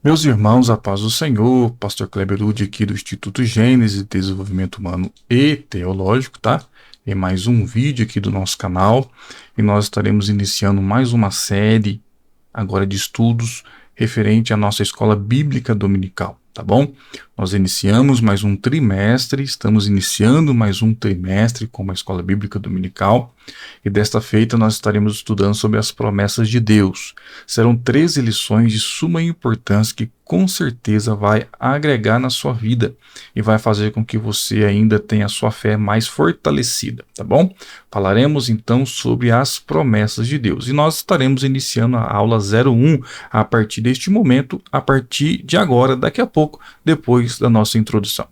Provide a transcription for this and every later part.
Meus irmãos, a paz do Senhor, Pastor Kleber Lud aqui do Instituto Gênesis, Desenvolvimento Humano e Teológico, tá? Em mais um vídeo aqui do nosso canal, e nós estaremos iniciando mais uma série agora de estudos referente à nossa escola bíblica dominical, tá bom? Nós iniciamos mais um trimestre, estamos iniciando mais um trimestre com a escola bíblica dominical, e desta feita nós estaremos estudando sobre as promessas de Deus. Serão 13 lições de suma importância que com certeza vai agregar na sua vida e vai fazer com que você ainda tenha a sua fé mais fortalecida, tá bom? Falaremos então sobre as promessas de Deus e nós estaremos iniciando a aula 01 a partir deste momento, a partir de agora, daqui a pouco, depois da nossa introdução.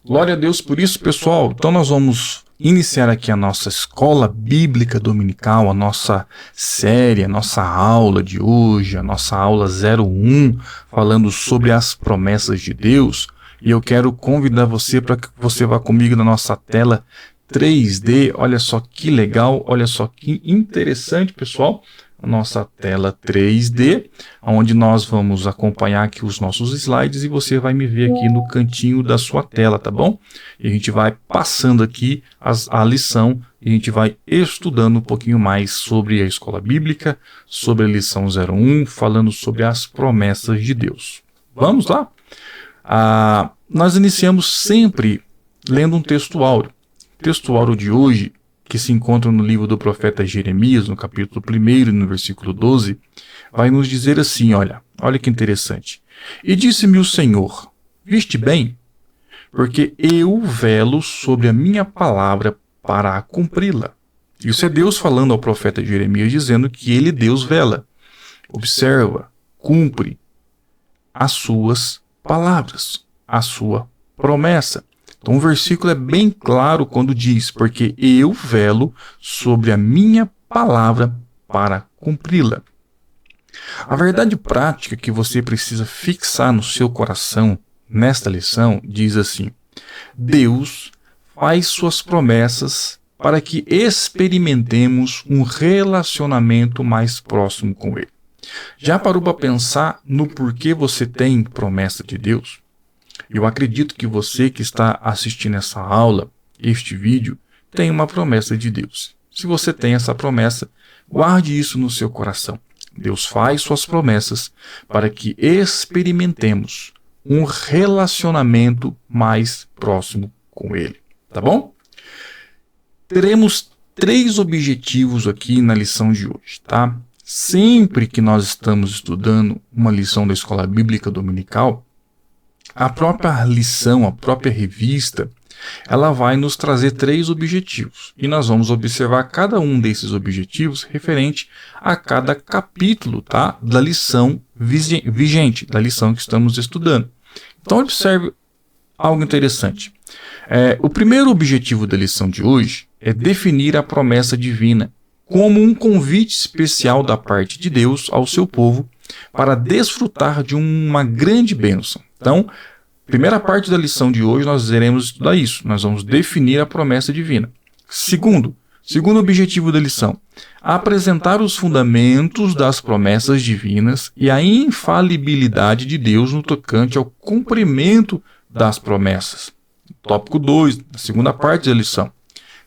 Glória a Deus por isso, pessoal. Então nós vamos iniciar aqui a nossa escola bíblica dominical, a nossa série, a nossa aula de hoje, a nossa aula 01, falando sobre as promessas de Deus. E eu quero convidar você para que você vá comigo na nossa tela 3D. Olha só que legal, olha só que interessante, pessoal. A nossa tela 3D, onde nós vamos acompanhar aqui os nossos slides e você vai me ver aqui no cantinho da sua tela, tá bom? E a gente vai passando aqui a lição e a gente vai estudando um pouquinho mais sobre a escola bíblica, sobre a lição 01, falando sobre as promessas de Deus. Vamos lá? Nós iniciamos sempre lendo um texto áureo. O texto áureo de hoje, que se encontra no livro do profeta Jeremias, no capítulo 1, no versículo 12, vai nos dizer assim, olha que interessante. E disse-me o Senhor, viste bem? Porque eu velo sobre a minha palavra para cumpri-la. Isso é Deus falando ao profeta Jeremias, dizendo que ele, Deus, vela, observa, cumpre as suas palavras, a sua promessa. Então o versículo é bem claro quando diz, porque eu velo sobre a minha palavra para cumpri-la. A verdade prática que você precisa fixar no seu coração nesta lição diz assim: Deus faz suas promessas para que experimentemos um relacionamento mais próximo com Ele. Já parou para pensar no porquê você tem promessa de Deus? Eu acredito que você que está assistindo essa aula, este vídeo, tem uma promessa de Deus. Se você tem essa promessa, guarde isso no seu coração. Deus faz suas promessas para que experimentemos um relacionamento mais próximo com Ele. Tá bom? Teremos 3 objetivos aqui na lição de hoje, tá? Sempre que nós estamos estudando uma lição da Escola Bíblica Dominical, a própria lição, a própria revista, ela vai nos trazer 3 objetivos. E nós vamos observar cada um desses objetivos referente a cada capítulo, tá? Da lição vigente, da lição que estamos estudando. Então observe algo interessante. O primeiro objetivo da lição de hoje é definir a promessa divina como um convite especial da parte de Deus ao seu povo para desfrutar de uma grande bênção. Então, primeira parte da lição de hoje nós iremos estudar isso. Nós vamos definir a promessa divina. Segundo objetivo da lição, apresentar os fundamentos das promessas divinas e a infalibilidade de Deus no tocante ao cumprimento das promessas. Tópico 2, a segunda parte da lição.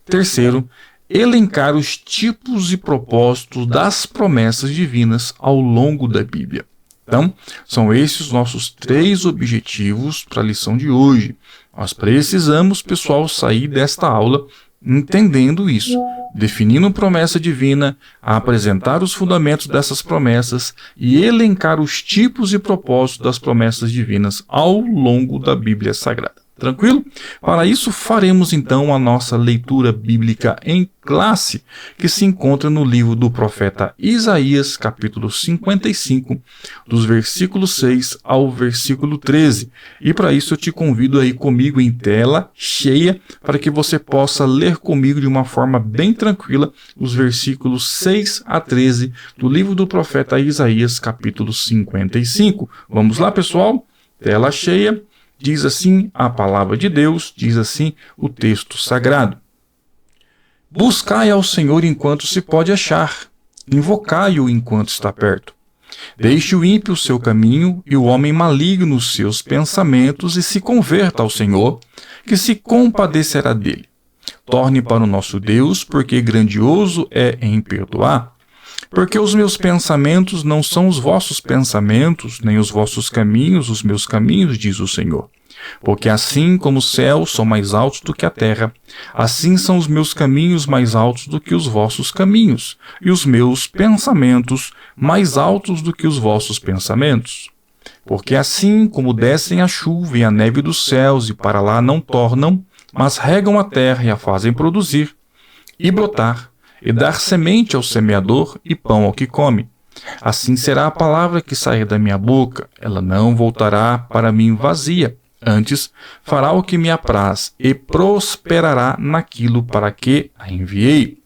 Terceiro, elencar os tipos e propósitos das promessas divinas ao longo da Bíblia. Então, são esses os nossos 3 objetivos para a lição de hoje. Nós precisamos, pessoal, sair desta aula entendendo isso, definindo promessa divina, apresentar os fundamentos dessas promessas e elencar os tipos e propósitos das promessas divinas ao longo da Bíblia Sagrada. Tranquilo? Para isso, faremos então a nossa leitura bíblica em classe, que se encontra no livro do profeta Isaías, capítulo 55, dos versículos 6 ao versículo 13. E para isso eu te convido aí comigo em tela cheia, para que você possa ler comigo de uma forma bem tranquila os versículos 6 a 13 do livro do profeta Isaías, capítulo 55. Vamos lá, pessoal? Tela cheia. Diz assim a palavra de Deus, diz assim o texto sagrado. Buscai ao Senhor enquanto se pode achar, invocai-o enquanto está perto. Deixe o ímpio o seu caminho e o homem maligno os seus pensamentos e se converta ao Senhor, que se compadecerá dele. Torne para o nosso Deus, porque grandioso é em perdoar. Porque os meus pensamentos não são os vossos pensamentos, nem os vossos caminhos os meus caminhos, diz o Senhor. Porque assim como os céus são mais altos do que a terra, assim são os meus caminhos mais altos do que os vossos caminhos, e os meus pensamentos mais altos do que os vossos pensamentos. Porque assim como descem a chuva e a neve dos céus e para lá não tornam, mas regam a terra e a fazem produzir, e brotar, e dar semente ao semeador e pão ao que come. Assim será a palavra que sair da minha boca, ela não voltará para mim vazia, antes fará o que me apraz e prosperará naquilo para que a enviei.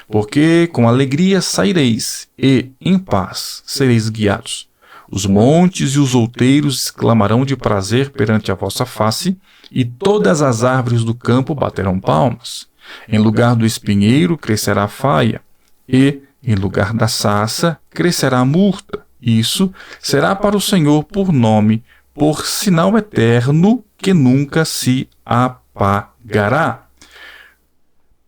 Porque com alegria saireis e em paz sereis guiados. Os montes e os outeiros exclamarão de prazer perante a vossa face, e todas as árvores do campo baterão palmas. Em lugar do espinheiro crescerá a faia, e, em lugar da sarça, crescerá a murta. Isso será para o Senhor por nome, por sinal eterno que nunca se apagará.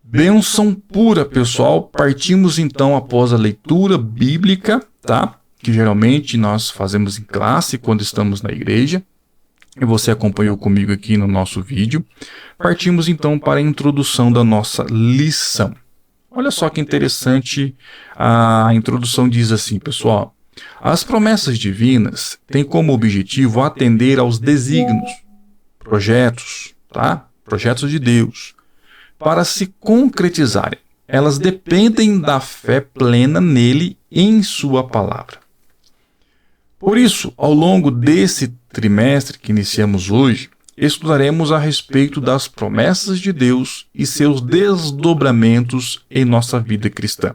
Bênção pura, pessoal. Partimos então após a leitura bíblica, tá? Que geralmente nós fazemos em classe quando estamos na igreja. E você acompanhou comigo aqui no nosso vídeo. Partimos então para a introdução da nossa lição. Olha só que interessante, a introdução diz assim, pessoal. As promessas divinas têm como objetivo atender aos desígnios, projetos, tá? Projetos de Deus, para se concretizarem. Elas dependem da fé plena nele e em sua palavra. Por isso, ao longo desse trimestre que iniciamos hoje, estudaremos a respeito das promessas de Deus e seus desdobramentos em nossa vida cristã.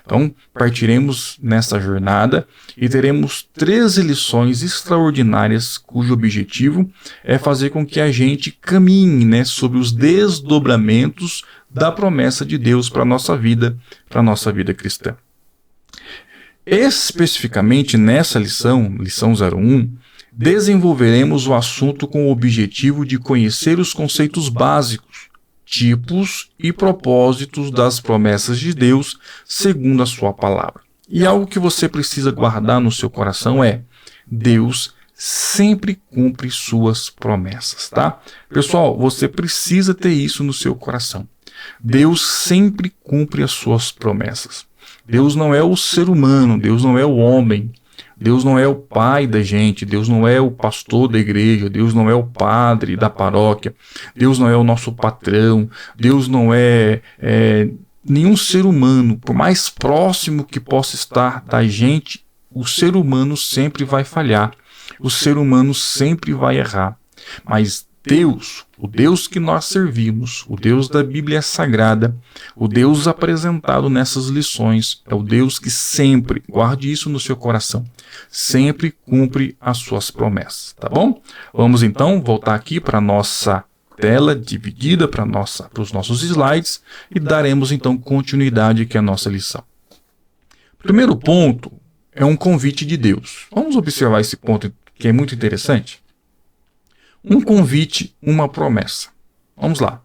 Então, partiremos nessa jornada e teremos 13 lições extraordinárias cujo objetivo é fazer com que a gente caminhe, sobre os desdobramentos da promessa de Deus para a nossa vida cristã. Especificamente nessa lição 01, desenvolveremos o assunto com o objetivo de conhecer os conceitos básicos, tipos e propósitos das promessas de Deus segundo a sua palavra. E algo que você precisa guardar no seu coração é: Deus sempre cumpre suas promessas, tá? Pessoal, você precisa ter isso no seu coração. Deus sempre cumpre as suas promessas. Deus não é o ser humano, Deus não é o homem, Deus não é o pai da gente, Deus não é o pastor da igreja, Deus não é o padre da paróquia, Deus não é o nosso patrão, Deus não é nenhum ser humano. Por mais próximo que possa estar da gente, o ser humano sempre vai falhar, o ser humano sempre vai errar. Mas Deus, o Deus que nós servimos, o Deus da Bíblia Sagrada, o Deus apresentado nessas lições, é o Deus que sempre, guarde isso no seu coração, sempre cumpre as suas promessas, tá bom? Vamos então voltar aqui para a nossa tela dividida, para os nossos slides, e daremos então continuidade aqui à nossa lição. Primeiro ponto é um convite de Deus. Vamos observar esse ponto que é muito interessante. Um convite, uma promessa. Vamos lá.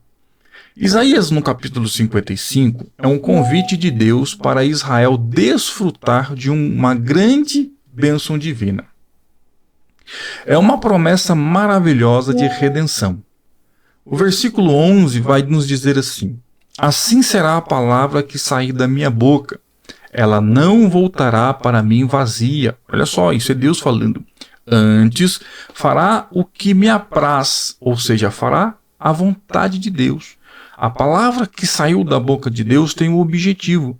Isaías, no capítulo 55, é um convite de Deus para Israel desfrutar de uma grande bênção divina. É uma promessa maravilhosa de redenção. O versículo 11 vai nos dizer assim: assim será a palavra que sair da minha boca. Ela não voltará para mim vazia. Olha só, isso é Deus falando. Antes, fará o que me apraz, ou seja, fará a vontade de Deus. A palavra que saiu da boca de Deus tem um objetivo.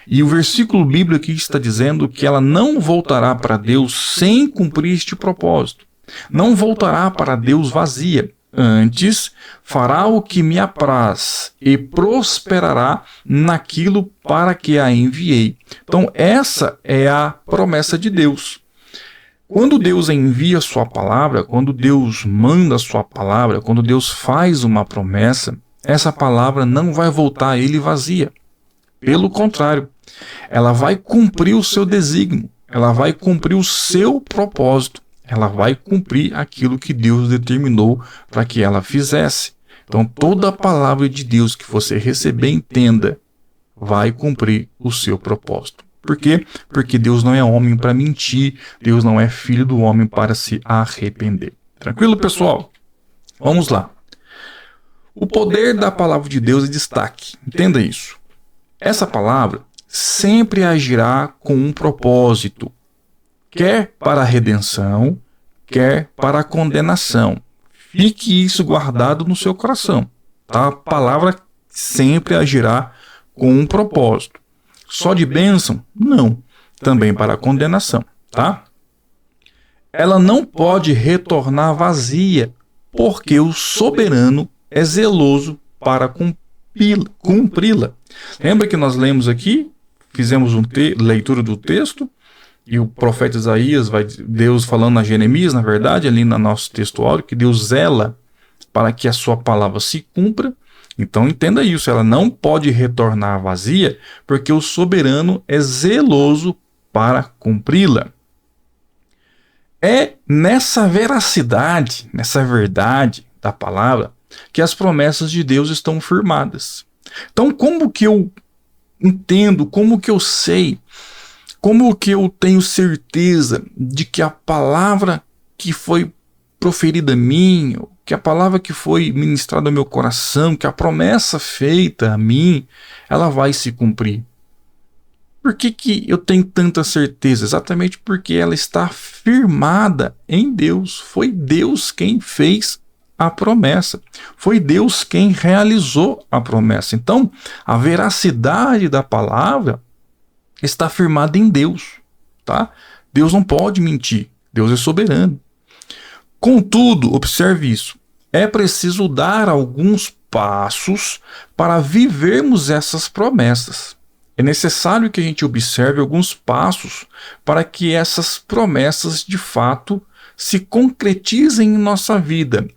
E o versículo bíblico aqui está dizendo que ela não voltará para Deus sem cumprir este propósito. Não voltará para Deus vazia. Antes, fará o que me apraz e prosperará naquilo para que a enviei. Então, essa é a promessa de Deus. Quando Deus envia a sua palavra, quando Deus manda a sua palavra, quando Deus faz uma promessa, essa palavra não vai voltar a ele vazia. Pelo contrário, ela vai cumprir o seu desígnio, ela vai cumprir o seu propósito, ela vai cumprir aquilo que Deus determinou para que ela fizesse. Então, toda a palavra de Deus que você receber, entenda, vai cumprir o seu propósito. Por quê? Porque Deus não é homem para mentir, Deus não é filho do homem para se arrepender. Tranquilo, pessoal? Vamos lá. O poder da palavra de Deus é destaque. Entenda isso. Essa palavra sempre agirá com um propósito, quer para a redenção, quer para a condenação. Fique isso guardado no seu coração. Tá? A palavra sempre agirá com um propósito. Só de bênção? Não. Também para a condenação. Tá? Ela não pode retornar vazia, porque o soberano é zeloso para cumpri-la. Lembra que nós lemos aqui, fizemos leitura do texto, e o profeta Isaías, Deus falando a Jeremias, na verdade, ali no nosso texto áureo, que Deus zela para que a sua palavra se cumpra. Então entenda isso, ela não pode retornar vazia, porque o soberano é zeloso para cumpri-la. É nessa veracidade, nessa verdade da palavra, que as promessas de Deus estão firmadas. Então, como que eu entendo, como que eu sei, como que eu tenho certeza de que a palavra que foi proferida a mim, que a palavra que foi ministrada ao meu coração, que a promessa feita a mim, ela vai se cumprir? Por que eu tenho tanta certeza? Exatamente porque ela está firmada em Deus. Foi Deus quem fez a promessa. Foi Deus quem realizou a promessa. Então, a veracidade da palavra está firmada em Deus, tá? Deus não pode mentir. Deus é soberano. Contudo, observe isso. É preciso dar alguns passos para vivermos essas promessas. É necessário que a gente observe alguns passos para que essas promessas de fato se concretizem em nossa vida.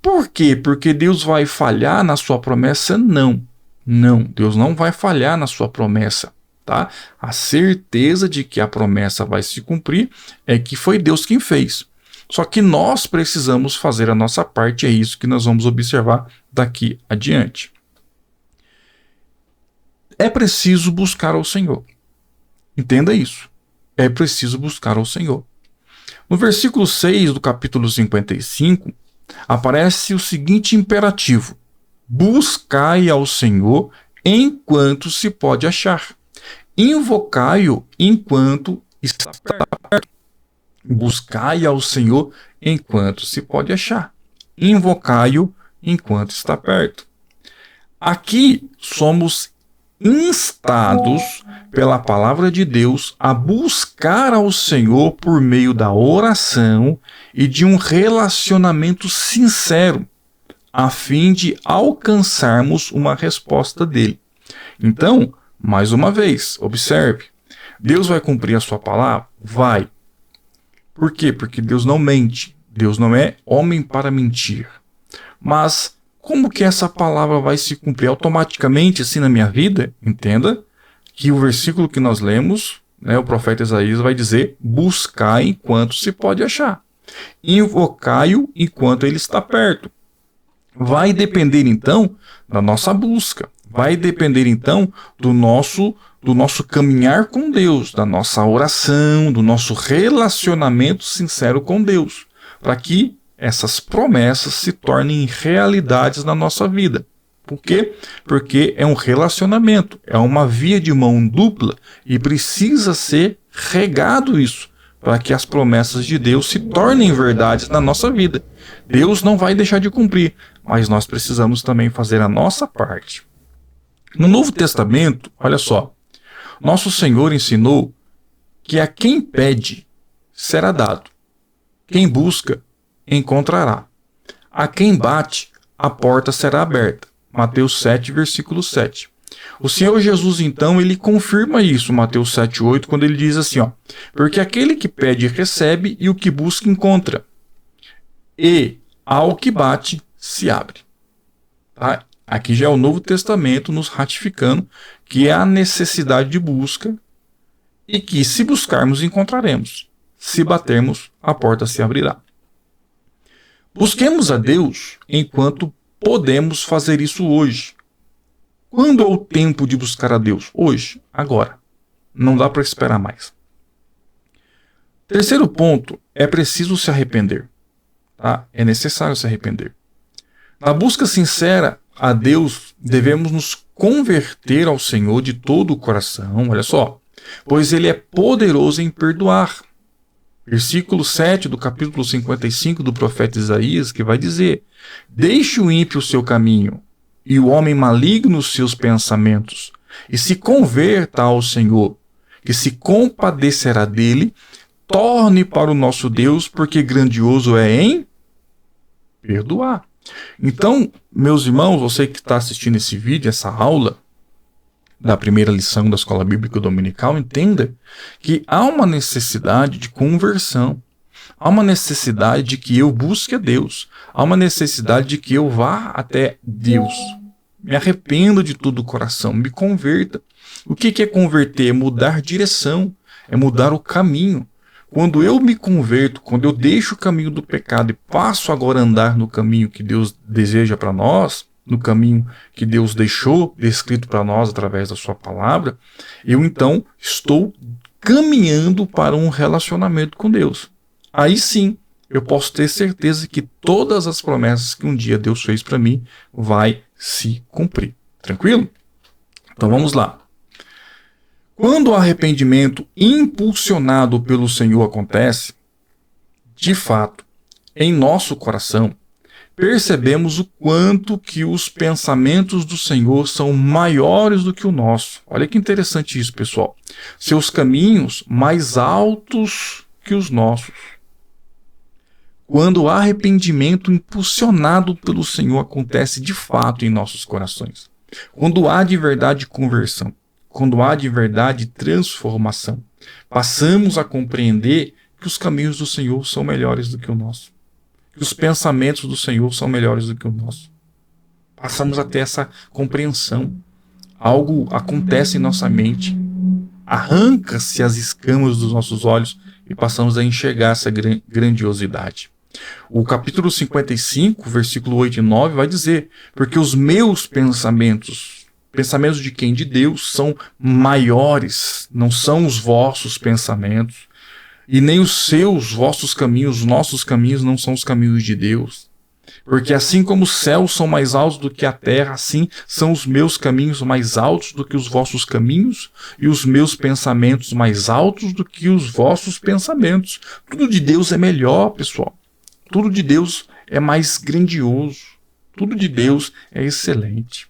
Por quê? Porque Deus vai falhar na sua promessa? Não. Não, Deus não vai falhar na sua promessa. Tá? A certeza de que a promessa vai se cumprir é que foi Deus quem fez. Só que nós precisamos fazer a nossa parte, é isso que nós vamos observar daqui adiante. É preciso buscar ao Senhor. Entenda isso. É preciso buscar ao Senhor. No versículo 6 do capítulo 55, aparece o seguinte imperativo: buscai ao Senhor enquanto se pode achar. Invocai-o enquanto está perto. Buscai ao Senhor enquanto se pode achar. Invocai-o enquanto está perto. Aqui somos instados pela palavra de Deus a buscar ao Senhor por meio da oração e de um relacionamento sincero, a fim de alcançarmos uma resposta dele. Então, mais uma vez, observe, Deus vai cumprir a sua palavra? Vai. Por quê? Porque Deus não mente. Deus não é homem para mentir. Mas como que essa palavra vai se cumprir automaticamente assim na minha vida? Entenda que o versículo que nós lemos, o profeta Isaías vai dizer: buscai enquanto se pode achar. Invocai-o enquanto ele está perto. Vai depender então da nossa busca. Vai depender então do nosso caminhar com Deus, da nossa oração, do nosso relacionamento sincero com Deus, para que essas promessas se tornem realidades na nossa vida. Por quê? Porque é um relacionamento, é uma via de mão dupla e precisa ser regado isso, para que as promessas de Deus se tornem verdades na nossa vida. Deus não vai deixar de cumprir, mas nós precisamos também fazer a nossa parte. No Novo Testamento, olha só, nosso Senhor ensinou que a quem pede será dado, quem busca encontrará, a quem bate a porta será aberta. Mateus 7, versículo 7. O Senhor Jesus, então, ele confirma isso, Mateus 7, 8, quando ele diz assim, porque aquele que pede recebe e o que busca encontra, e ao que bate se abre. Tá? Aqui já é o Novo Testamento nos ratificando que há necessidade de busca e que, se buscarmos, encontraremos. Se batermos, a porta se abrirá. Busquemos a Deus enquanto podemos fazer isso hoje. Quando é o tempo de buscar a Deus? Hoje, agora. Não dá para esperar mais. Terceiro ponto, é preciso se arrepender. Tá? É necessário se arrepender. Na busca sincera a Deus, devemos nos converter ao Senhor de todo o coração, olha só, pois Ele é poderoso em perdoar. Versículo 7 do capítulo 55 do profeta Isaías, que vai dizer: deixe o ímpio o seu caminho, e o homem maligno os seus pensamentos, e se converta ao Senhor, que se compadecerá dele, torne para o nosso Deus, porque grandioso é em perdoar. Então, meus irmãos, você que está assistindo esse vídeo, essa aula da primeira lição da Escola Bíblica Dominical, entenda que há uma necessidade de conversão, há uma necessidade de que eu busque a Deus, há uma necessidade de que eu vá até Deus, me arrependa de todo o coração, me converta. O que é converter? É mudar direção, é mudar o caminho. Quando eu me converto, quando eu deixo o caminho do pecado e passo agora a andar no caminho que Deus deseja para nós, no caminho que Deus deixou descrito para nós através da sua palavra, eu então estou caminhando para um relacionamento com Deus. Aí sim, eu posso ter certeza que todas as promessas que um dia Deus fez para mim vai se cumprir. Tranquilo? Então vamos lá. Quando o arrependimento impulsionado pelo Senhor acontece, de fato, em nosso coração, percebemos o quanto que os pensamentos do Senhor são maiores do que o nosso. Olha que interessante isso, pessoal. Seus caminhos mais altos que os nossos. Quando o arrependimento impulsionado pelo Senhor acontece de fato em nossos corações. Quando há de verdade conversão. Quando há de verdade transformação, passamos a compreender que os caminhos do Senhor são melhores do que o nosso, que os pensamentos do Senhor são melhores do que o nosso. Passamos a ter essa compreensão. Algo acontece em nossa mente, arranca-se as escamas dos nossos olhos e passamos a enxergar essa grandiosidade. O capítulo 55, versículo 8 e 9 vai dizer: porque os meus pensamentos de quem? De Deus, são maiores, não são os vossos pensamentos, e nem os vossos caminhos, os nossos caminhos não são os caminhos de Deus. Porque assim como os céus são mais altos do que a terra, assim são os meus caminhos mais altos do que os vossos caminhos, e os meus pensamentos mais altos do que os vossos pensamentos. Tudo de Deus é melhor, pessoal. Tudo de Deus é mais grandioso. Tudo de Deus é excelente.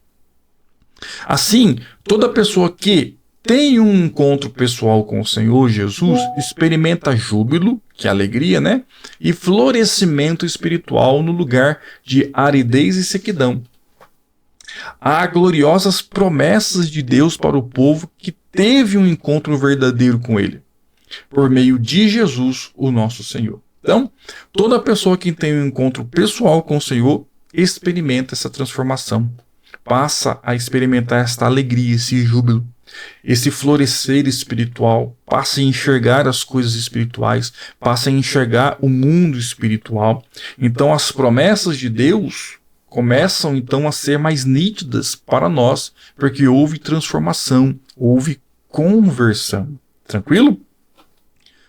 Assim, toda pessoa que tem um encontro pessoal com o Senhor Jesus experimenta júbilo, que é alegria, né? E florescimento espiritual no lugar de aridez e sequidão. Há gloriosas promessas de Deus para o povo que teve um encontro verdadeiro com Ele, por meio de Jesus, o nosso Senhor. Então, toda pessoa que tem um encontro pessoal com o Senhor experimenta essa transformação. Passa a experimentar esta alegria, esse júbilo, esse florescer espiritual, passa a enxergar as coisas espirituais, passa a enxergar o mundo espiritual. Então as promessas de Deus começam então a ser mais nítidas para nós, porque houve transformação, houve conversão. Tranquilo?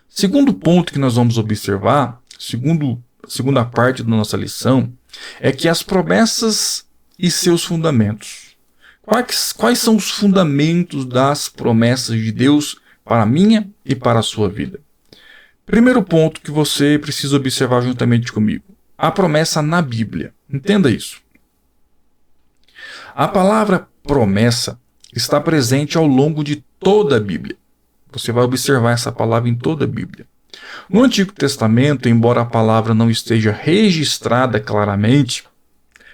Segundo ponto que nós vamos observar, segunda parte da nossa lição, é que as promessas e seus fundamentos. Quais são os fundamentos das promessas de Deus para a minha e para a sua vida? Primeiro ponto que você precisa observar juntamente comigo. A promessa na Bíblia. Entenda isso. A palavra promessa está presente ao longo de toda a Bíblia. Você vai observar essa palavra em toda a Bíblia. No Antigo Testamento, embora a palavra não esteja registrada claramente,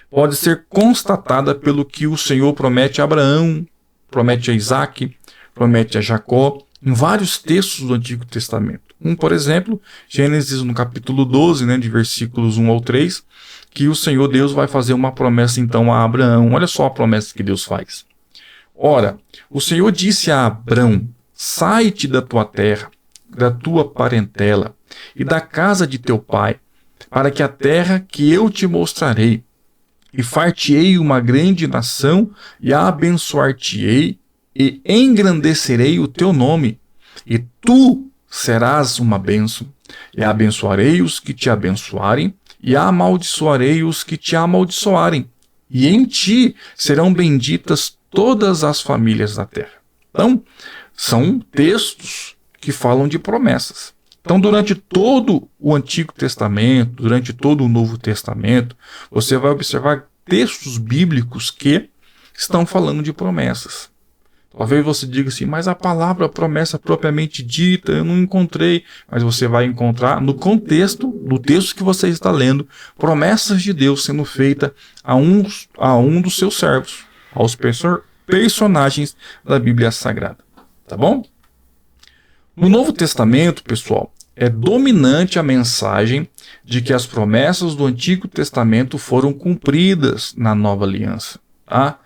pode ser constatada pelo que o Senhor promete a Abraão, promete a Isaac, promete a Jacó, em vários textos do Antigo Testamento. Por exemplo, Gênesis no capítulo 12, de versículos 1 ao 3, que o Senhor Deus vai fazer uma promessa então a Abraão. Olha só a promessa que Deus faz. Ora, o Senhor disse a Abrão: sai-te da tua terra, da tua parentela e da casa de teu pai, para que a terra que eu te mostrarei, e far-te-ei uma grande nação, e a abençoar-te-ei, e engrandecerei o teu nome, e tu serás uma bênção, e abençoarei os que te abençoarem, e amaldiçoarei os que te amaldiçoarem, e em ti serão benditas todas as famílias da terra. Então, são textos que falam de promessas. Então, durante todo o Antigo Testamento, durante todo o Novo Testamento, você vai observar textos bíblicos que estão falando de promessas. Talvez você diga assim, mas a palavra promessa propriamente dita, eu não encontrei. Mas você vai encontrar no contexto, no texto que você está lendo, promessas de Deus sendo feitas a um dos seus servos, aos personagens da Bíblia Sagrada. Tá bom? No Novo Testamento, pessoal, é dominante a mensagem de que as promessas do Antigo Testamento foram cumpridas na Nova Aliança. Tá?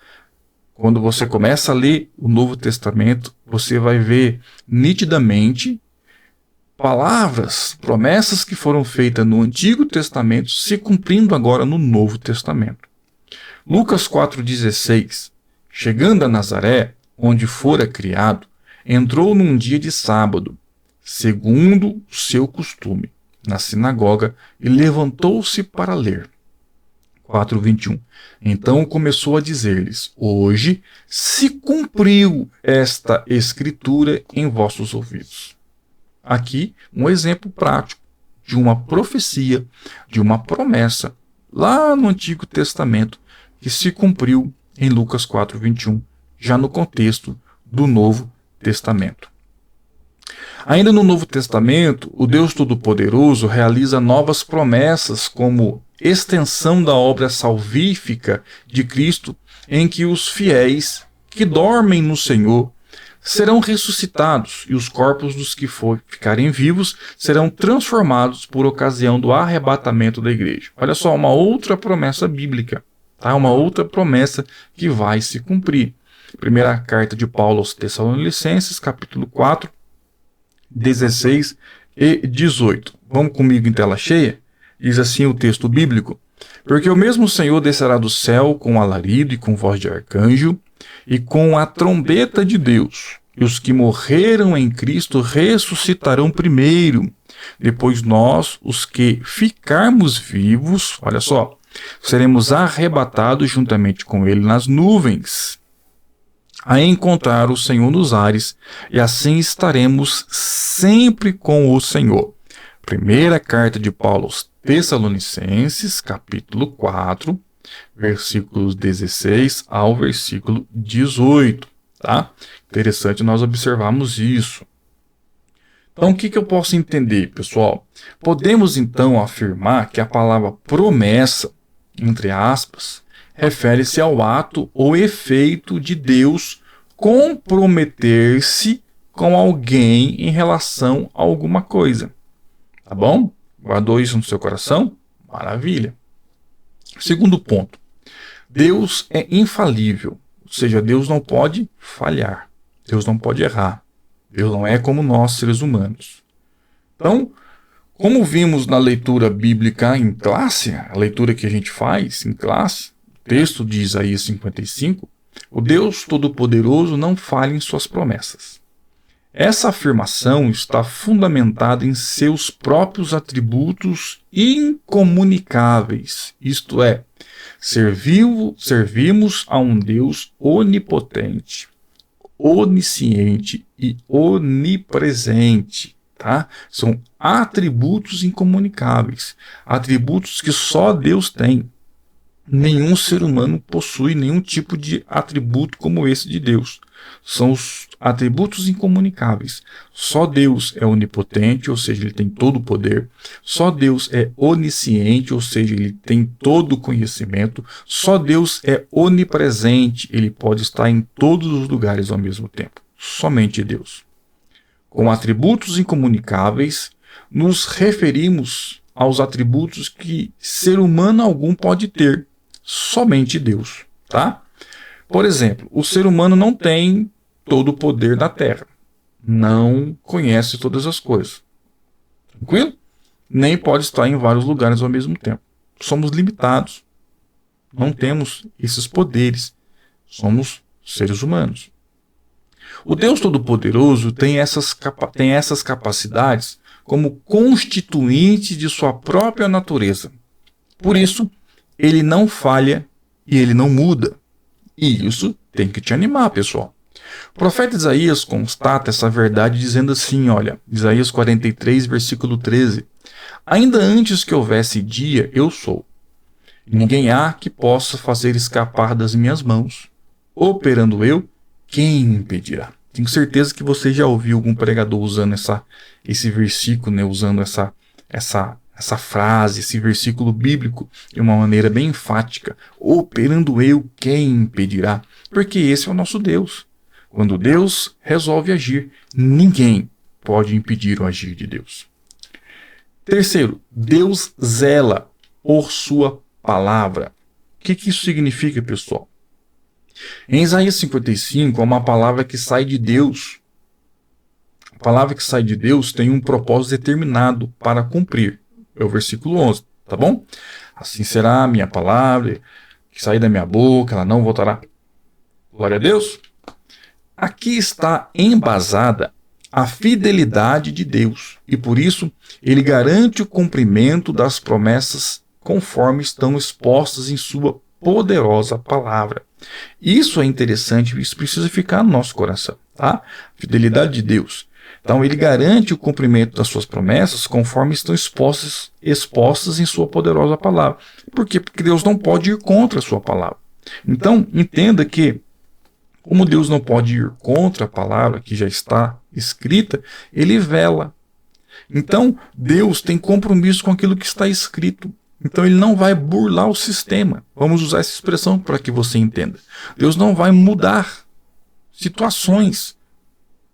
Quando você começa a ler o Novo Testamento, você vai ver nitidamente palavras, promessas que foram feitas no Antigo Testamento se cumprindo agora no Novo Testamento. Lucas 4,16. Chegando a Nazaré, onde fora criado, entrou num dia de sábado, segundo o seu costume, na sinagoga, e levantou-se para ler. 4:21. Então começou a dizer-lhes: hoje se cumpriu esta escritura em vossos ouvidos. Aqui um exemplo prático de uma profecia, de uma promessa lá no Antigo Testamento que se cumpriu em Lucas 4:21, já no contexto do Novo Testamento. Ainda no Novo Testamento, o Deus Todo-Poderoso realiza novas promessas como extensão da obra salvífica de Cristo, em que os fiéis que dormem no Senhor serão ressuscitados e os corpos dos que ficarem vivos serão transformados por ocasião do arrebatamento da igreja. Olha só, uma outra promessa bíblica, tá? Uma outra promessa que vai se cumprir. Primeira carta de Paulo aos Tessalonicenses, capítulo 4, 16 e 18. Vamos comigo em tela cheia? Diz assim o texto bíblico: porque o mesmo Senhor descerá do céu com alarido e com voz de arcanjo e com a trombeta de Deus, e os que morreram em Cristo ressuscitarão primeiro. Depois nós, os que ficarmos vivos, olha só, seremos arrebatados juntamente com ele nas nuvens, a encontrar o Senhor nos ares, e assim estaremos sempre com o Senhor. Primeira carta de Paulo aos Tessalonicenses, capítulo 4, versículos 16 ao versículo 18. Tá? Interessante nós observarmos isso. Então, o que eu posso entender, pessoal? Podemos, então, afirmar que a palavra promessa, entre aspas, refere-se ao ato ou efeito de Deus comprometer-se com alguém em relação a alguma coisa. Tá bom? Guardou isso no seu coração? Maravilha. Segundo ponto. Deus é infalível. Ou seja, Deus não pode falhar. Deus não pode errar. Deus não é como nós, seres humanos. Então, como vimos na leitura bíblica em classe, a leitura que a gente faz em classe, o texto de Isaías 55, o Deus Todo-Poderoso não falha em suas promessas. Essa afirmação está fundamentada em seus próprios atributos incomunicáveis, isto é, servimos a um Deus onipotente, onisciente e onipresente. Tá? São atributos incomunicáveis, atributos que só Deus tem. Nenhum ser humano possui nenhum tipo de atributo como esse de Deus. São os atributos incomunicáveis. Só Deus é onipotente, ou seja, ele tem todo o poder. Só Deus é onisciente, ou seja, ele tem todo o conhecimento. Só Deus é onipresente, ele pode estar em todos os lugares ao mesmo tempo. Somente Deus. Com atributos incomunicáveis, nos referimos aos atributos que ser humano algum pode ter, somente Deus, tá? Por exemplo, o ser humano não tem todo o poder da Terra, não conhece todas as coisas, tranquilo? Nem pode estar em vários lugares ao mesmo tempo. Somos limitados, não temos esses poderes, somos seres humanos. O Deus Todo-Poderoso tem essas capacidades como constituinte de sua própria natureza. Por isso, ele não falha e ele não muda. E isso tem que te animar, pessoal. O profeta Isaías constata essa verdade dizendo assim, olha, Isaías 43, versículo 13. Ainda antes que houvesse dia, eu sou. Ninguém há que possa fazer escapar das minhas mãos. Operando eu, quem me impedirá? Tenho certeza que você já ouviu algum pregador usando esse versículo, né? Usando essa frase, esse versículo bíblico de uma maneira bem enfática. Operando eu, quem impedirá? Porque esse é o nosso Deus. Quando Deus resolve agir, ninguém pode impedir o agir de Deus. Terceiro, Deus zela por sua palavra. O que isso significa, pessoal? Em Isaías 55, é uma palavra que sai de Deus. A palavra que sai de Deus tem um propósito determinado para cumprir. É o versículo 11, tá bom? Assim será a minha palavra que sair da minha boca, ela não voltará. Glória a Deus. Aqui está embasada a fidelidade de Deus, e por isso ele garante o cumprimento das promessas conforme estão expostas em sua poderosa palavra. Isso é interessante, isso precisa ficar no nosso coração, tá? Fidelidade de Deus. Então ele garante o cumprimento das suas promessas conforme estão expostas em sua poderosa palavra. Por quê? Porque Deus não pode ir contra a sua palavra. Então entenda que, como Deus não pode ir contra a palavra que já está escrita, ele vela. Então, Deus tem compromisso com aquilo que está escrito. Então, ele não vai burlar o sistema. Vamos usar essa expressão para que você entenda. Deus não vai mudar situações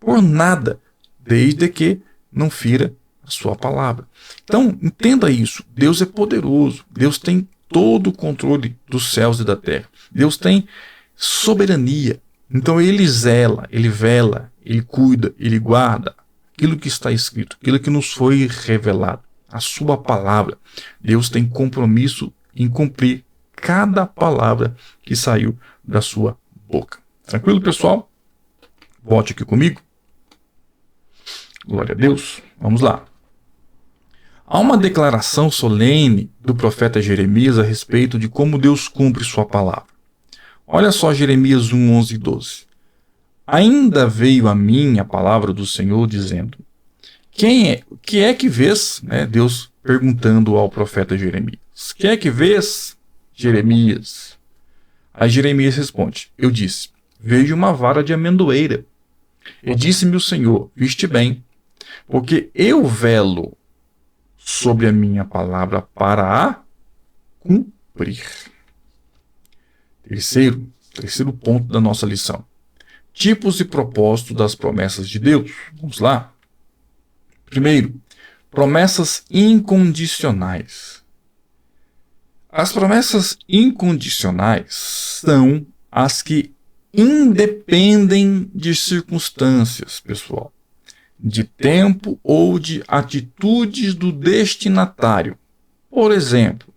por nada, desde que não fira a sua palavra. Então, entenda isso. Deus é poderoso. Deus tem todo o controle dos céus e da terra. Deus tem soberania. Então ele zela, ele vela, ele cuida, ele guarda aquilo que está escrito, aquilo que nos foi revelado, a sua palavra. Deus tem compromisso em cumprir cada palavra que saiu da sua boca. Tranquilo, pessoal? Volte aqui comigo. Glória a Deus. Vamos lá. Há uma declaração solene do profeta Jeremias a respeito de como Deus cumpre sua palavra. Olha só Jeremias 1, 11 e 12. Ainda veio a mim a palavra do Senhor dizendo, que é que vês? Deus perguntando ao profeta Jeremias. Que é que vês, Jeremias? Aí Jeremias responde, eu disse, vejo uma vara de amendoeira. E disse-me o Senhor, viste bem, porque eu velo sobre a minha palavra para a cumprir. Terceiro ponto da nossa lição. Tipos e propósitos das promessas de Deus. Vamos lá. Primeiro, promessas incondicionais. As promessas incondicionais são as que independem de circunstâncias, pessoal, de tempo ou de atitudes do destinatário. Por exemplo,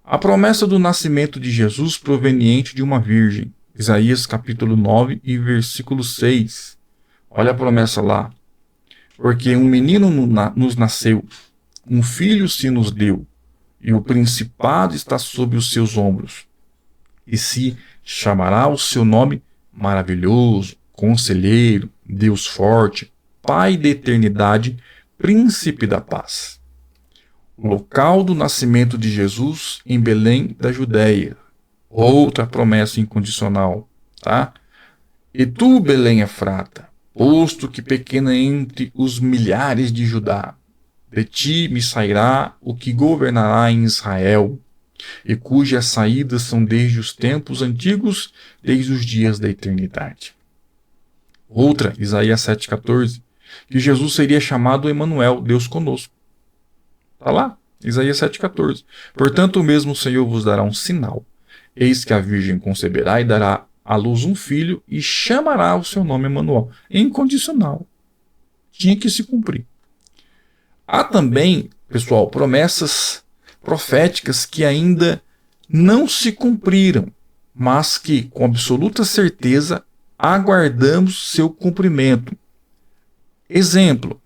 a promessa do nascimento de Jesus proveniente de uma virgem. Isaías capítulo 9 e versículo 6. Olha a promessa lá. Porque um menino nos nasceu, um filho se nos deu, e o principado está sobre os seus ombros. E se chamará o seu nome maravilhoso, conselheiro, Deus forte, Pai da eternidade, príncipe da paz. Local do nascimento de Jesus em Belém da Judéia. Outra promessa incondicional, tá? E tu, Belém Efrata, posto que pequena entre os milhares de Judá, de ti me sairá o que governará em Israel, e cujas saídas são desde os tempos antigos, desde os dias da eternidade. Outra, Isaías 7,14, que Jesus seria chamado Emanuel, Deus conosco. Está lá, Isaías 7,14. Portanto, o mesmo Senhor vos dará um sinal. Eis que a virgem conceberá e dará à luz um filho e chamará o seu nome Emanuel. Incondicional. Tinha que se cumprir. Há também, pessoal, promessas proféticas que ainda não se cumpriram, mas que, com absoluta certeza, aguardamos seu cumprimento. Exemplo,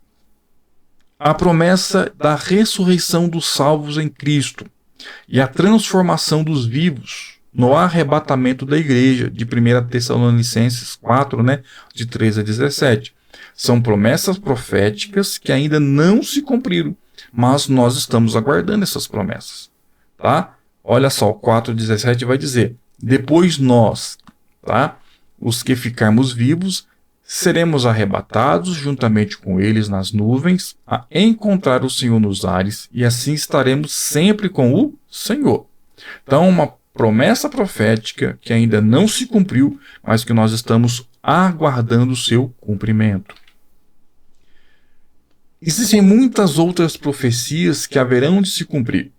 a promessa da ressurreição dos salvos em Cristo e a transformação dos vivos no arrebatamento da igreja, de 1 Tessalonicenses 4, de 13 a 17. São promessas proféticas que ainda não se cumpriram, mas nós estamos aguardando essas promessas. Tá? Olha só, o 4,17 vai dizer: depois nós, tá? Os que ficarmos vivos, seremos arrebatados juntamente com eles nas nuvens, a encontrar o Senhor nos ares, e assim estaremos sempre com o Senhor. Então, uma promessa profética que ainda não se cumpriu, mas que nós estamos aguardando o seu cumprimento. Existem muitas outras profecias que haverão de se cumprir,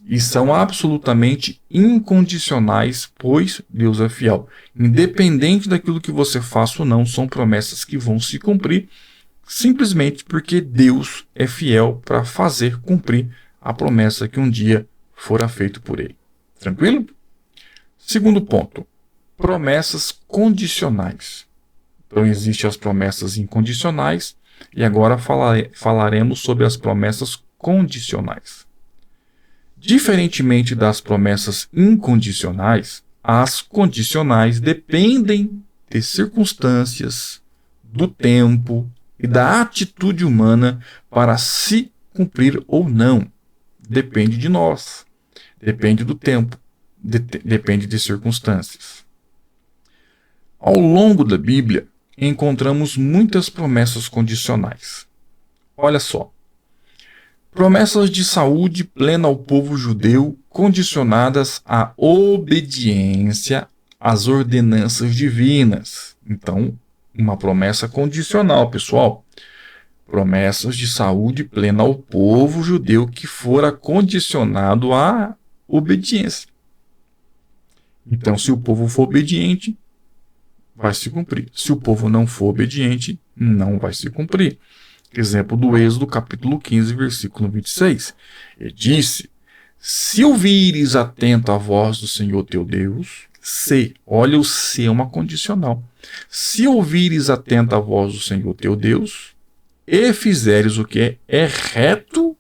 e são absolutamente incondicionais, pois Deus é fiel. Independente daquilo que você faça ou não, são promessas que vão se cumprir, simplesmente porque Deus é fiel para fazer cumprir a promessa que um dia fora feita por Ele. Tranquilo? Segundo ponto, promessas condicionais. Então, existem as promessas incondicionais, e agora falaremos sobre as promessas condicionais. Diferentemente das promessas incondicionais, as condicionais dependem de circunstâncias, do tempo e da atitude humana para se cumprir ou não. Depende de nós, depende do tempo, depende de circunstâncias. Ao longo da Bíblia, encontramos muitas promessas condicionais. Olha só. Promessas de saúde plena ao povo judeu, condicionadas à obediência às ordenanças divinas. Então, uma promessa condicional, pessoal. Promessas de saúde plena ao povo judeu que fora condicionado à obediência. Então, se o povo for obediente, vai se cumprir. Se o povo não for obediente, não vai se cumprir. Exemplo do Êxodo, capítulo 15, versículo 26. Ele disse: se ouvires atento a voz do Senhor teu Deus, olha o se é uma condicional. Se ouvires atento a voz do Senhor teu Deus, e fizeres o que é reto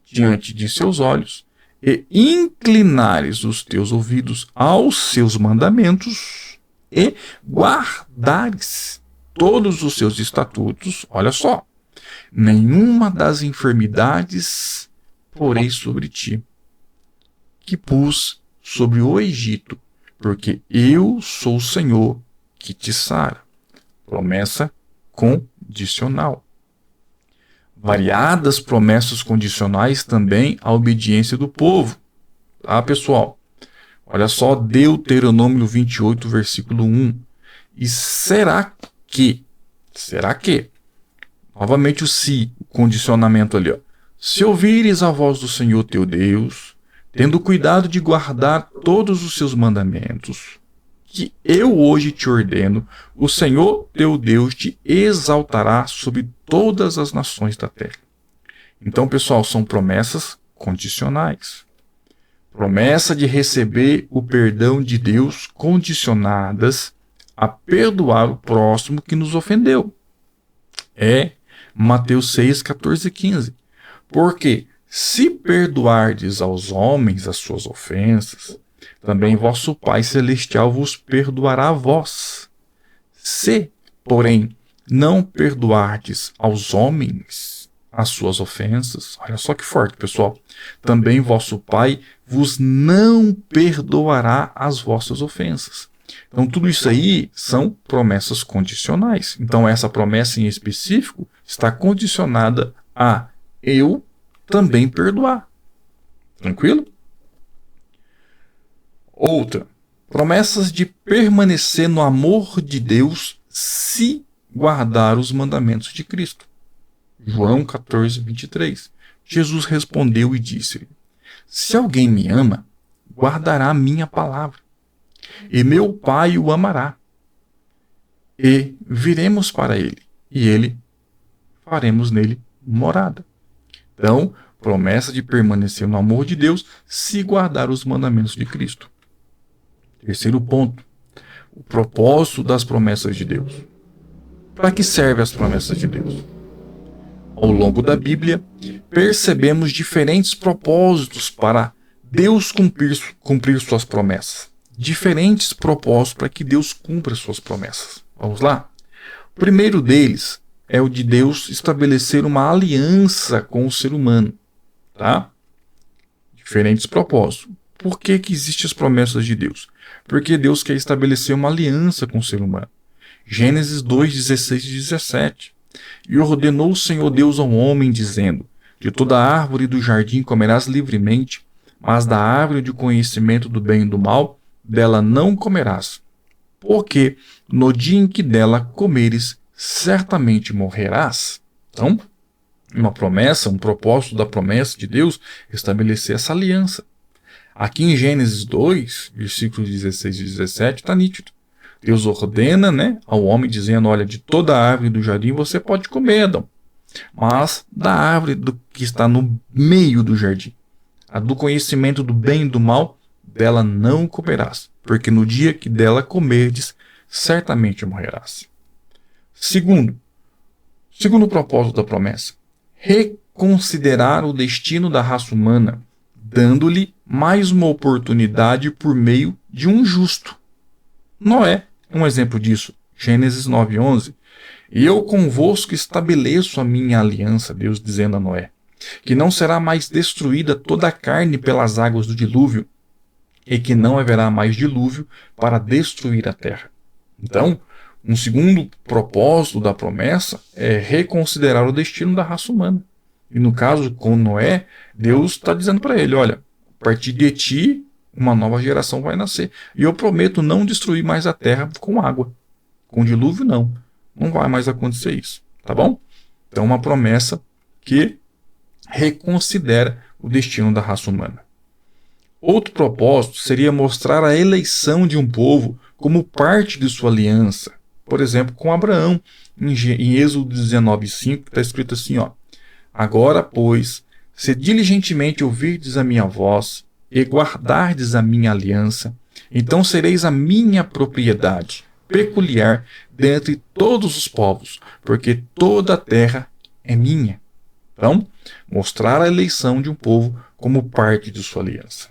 diante de seus olhos, e inclinares os teus ouvidos aos seus mandamentos, e guardares todos os seus estatutos, olha só, nenhuma das enfermidades porei sobre ti, que pus sobre o Egito, porque eu sou o Senhor que te sara. Promessa condicional. Variadas promessas condicionais também à obediência do povo. Tá, pessoal? Olha só, Deuteronômio 28, versículo 1. E será que, novamente o condicionamento ali, ó. Se ouvires a voz do Senhor teu Deus, tendo cuidado de guardar todos os seus mandamentos, que eu hoje te ordeno, o Senhor teu Deus te exaltará sobre todas as nações da terra. Então, pessoal, são promessas condicionais. Promessa de receber o perdão de Deus condicionadas a perdoar o próximo que nos ofendeu. É Mateus 6, 14 e 15. Porque se perdoardes aos homens as suas ofensas, também vosso Pai Celestial vos perdoará a vós. Se, porém, não perdoardes aos homens as suas ofensas, olha só que forte, pessoal, também vosso Pai vos não perdoará as vossas ofensas. Então, tudo isso aí são promessas condicionais. Então, essa promessa em específico está condicionada a eu também perdoar. Tranquilo? Outra, promessas de permanecer no amor de Deus se guardar os mandamentos de Cristo. João 14, 23. Jesus respondeu e disse: se alguém me ama, guardará a minha palavra, e meu Pai o amará, e viremos para ele, e ele faremos nele morada. Então, promessa de permanecer no amor de Deus se guardar os mandamentos de Cristo. Terceiro ponto, o propósito das promessas de Deus. Para que servem as promessas de Deus? Ao longo da Bíblia, percebemos diferentes propósitos para Deus cumprir suas promessas. Diferentes propósitos para que Deus cumpra suas promessas. Vamos lá? O primeiro deles é o de Deus estabelecer uma aliança com o ser humano. Tá? Diferentes propósitos. Por que existem as promessas de Deus? Porque Deus quer estabelecer uma aliança com o ser humano. Gênesis 2, 16 e 17. E ordenou o Senhor Deus ao homem, dizendo: de toda árvore do jardim comerás livremente, mas da árvore de conhecimento do bem e do mal, dela não comerás. Porque no dia em que dela comeres, certamente morrerás. Então, uma promessa, um propósito da promessa de Deus, estabelecer essa aliança. Aqui em Gênesis 2, versículos 16 e 17, está nítido. Deus ordena, ao homem, dizendo: olha, de toda a árvore do jardim você pode comer, Adão, mas da árvore que está no meio do jardim, a do conhecimento do bem e do mal, dela não comerás, porque no dia que dela comerdes, certamente morrerás. Segundo propósito da promessa, reconsiderar o destino da raça humana, dando-lhe mais uma oportunidade por meio de um justo. Noé é um exemplo disso. Gênesis 9:11. E eu convosco estabeleço a minha aliança, Deus dizendo a Noé, que não será mais destruída toda a carne pelas águas do dilúvio, e que não haverá mais dilúvio para destruir a terra. Então, um segundo propósito da promessa é reconsiderar o destino da raça humana. E no caso com Noé, Deus está dizendo para ele: olha, a partir de ti, uma nova geração vai nascer. E eu prometo não destruir mais a terra com água. Com dilúvio, não. Não vai mais acontecer isso. Tá bom? Então, uma promessa que reconsidera o destino da raça humana. Outro propósito seria mostrar a eleição de um povo como parte de sua aliança. Por exemplo, com Abraão, em Êxodo 19:5, está escrito assim: agora, pois, se diligentemente ouvirdes a minha voz e guardardes a minha aliança, então sereis a minha propriedade peculiar dentre todos os povos, porque toda a terra é minha. Então, mostrar a eleição de um povo como parte de sua aliança.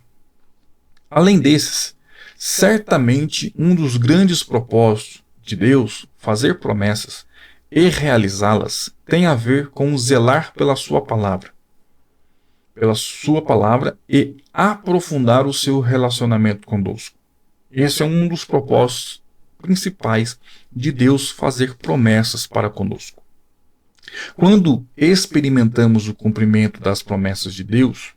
Além desses, certamente um dos grandes propósitos de Deus, fazer promessas e realizá-las, tem a ver com zelar pela sua palavra. Pela sua palavra e aprofundar o seu relacionamento conosco. Esse é um dos propósitos principais de Deus, fazer promessas para conosco. Quando experimentamos o cumprimento das promessas de Deus,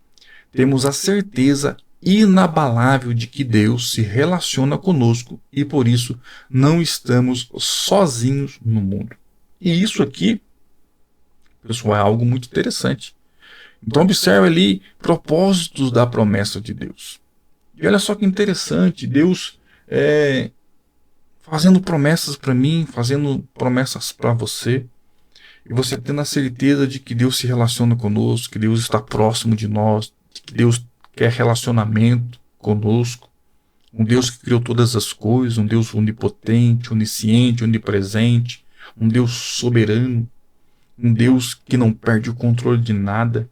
temos a certeza inabalável de que Deus se relaciona conosco e por isso não estamos sozinhos no mundo. E isso aqui, pessoal, é algo muito interessante. Então observe ali propósitos da promessa de Deus. E olha só que interessante, Deus fazendo promessas para mim, fazendo promessas para você, e você tendo a certeza de que Deus se relaciona conosco, que Deus está próximo de nós, de que Deus quer relacionamento conosco, um Deus que criou todas as coisas, um Deus onipotente, onisciente, onipresente, um Deus soberano, um Deus que não perde o controle de nada,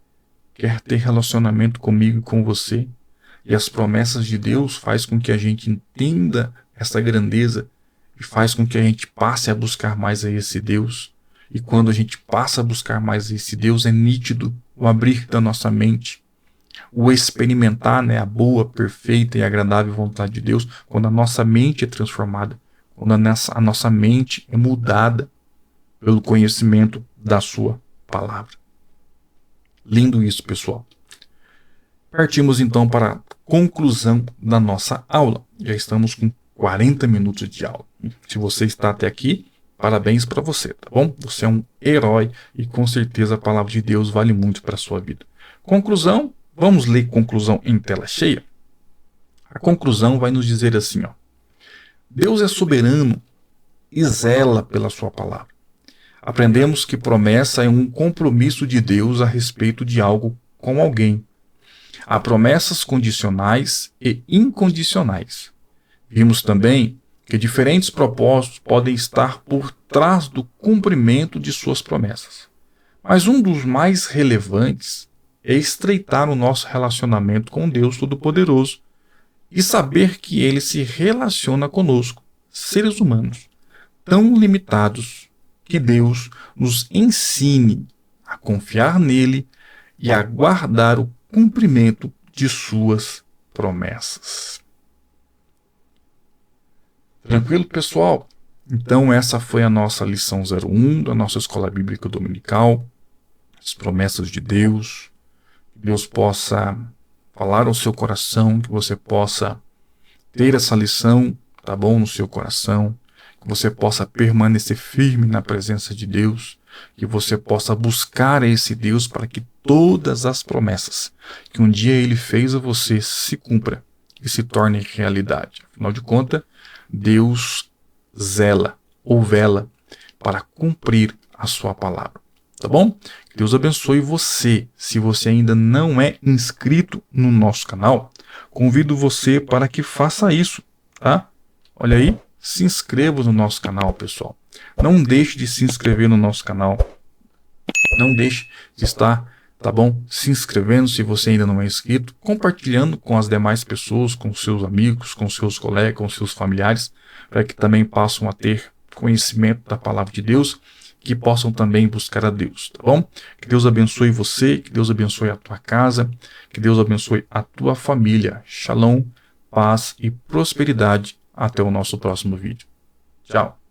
quer ter relacionamento comigo e com você. E as promessas de Deus faz com que a gente entenda essa grandeza e faz com que a gente passe a buscar mais a esse Deus. E quando a gente passa a buscar mais a esse Deus, é nítido o abrir da nossa mente, o experimentar a boa, perfeita e agradável vontade de Deus, quando a nossa mente é transformada, quando a nossa mente é mudada pelo conhecimento da sua palavra. Lindo isso, pessoal. Partimos então para a conclusão da nossa aula. Já estamos com 40 minutos de aula. Se você está até aqui, parabéns para você, tá bom? Você é um herói e com certeza a palavra de Deus vale muito para a sua vida. Conclusão, vamos ler conclusão em tela cheia? A conclusão vai nos dizer assim, ó: Deus é soberano e zela pela sua palavra. Aprendemos que promessa é um compromisso de Deus a respeito de algo com alguém. Há promessas condicionais e incondicionais. Vimos também que diferentes propósitos podem estar por trás do cumprimento de suas promessas. Mas um dos mais relevantes é estreitar o nosso relacionamento com Deus Todo-Poderoso e saber que Ele se relaciona conosco, seres humanos, tão limitados, que Deus nos ensine a confiar nele e a guardar o cumprimento de suas promessas. Tranquilo, pessoal? Então essa foi a nossa lição 01 da nossa Escola Bíblica Dominical, as promessas de Deus. Que Deus possa falar ao seu coração, que você possa ter essa lição, tá bom, no seu coração, que você possa permanecer firme na presença de Deus, que você possa buscar esse Deus para que todas as promessas que um dia Ele fez a você se cumpra e se torne realidade. Afinal de contas, Deus zela ou vela para cumprir a sua palavra. Tá bom? Que Deus abençoe você. Se você ainda não é inscrito no nosso canal, convido você para que faça isso, tá? Olha aí, se inscreva no nosso canal, pessoal. Não deixe de se inscrever no nosso canal. Não deixe de estar, tá bom, se inscrevendo se você ainda não é inscrito, compartilhando com as demais pessoas, com seus amigos, com seus colegas, com seus familiares, para que também possam a ter conhecimento da palavra de Deus, que possam também buscar a Deus, tá bom? Que Deus abençoe você, que Deus abençoe a tua casa, que Deus abençoe a tua família. Shalom, paz e prosperidade. Até o nosso próximo vídeo. Tchau.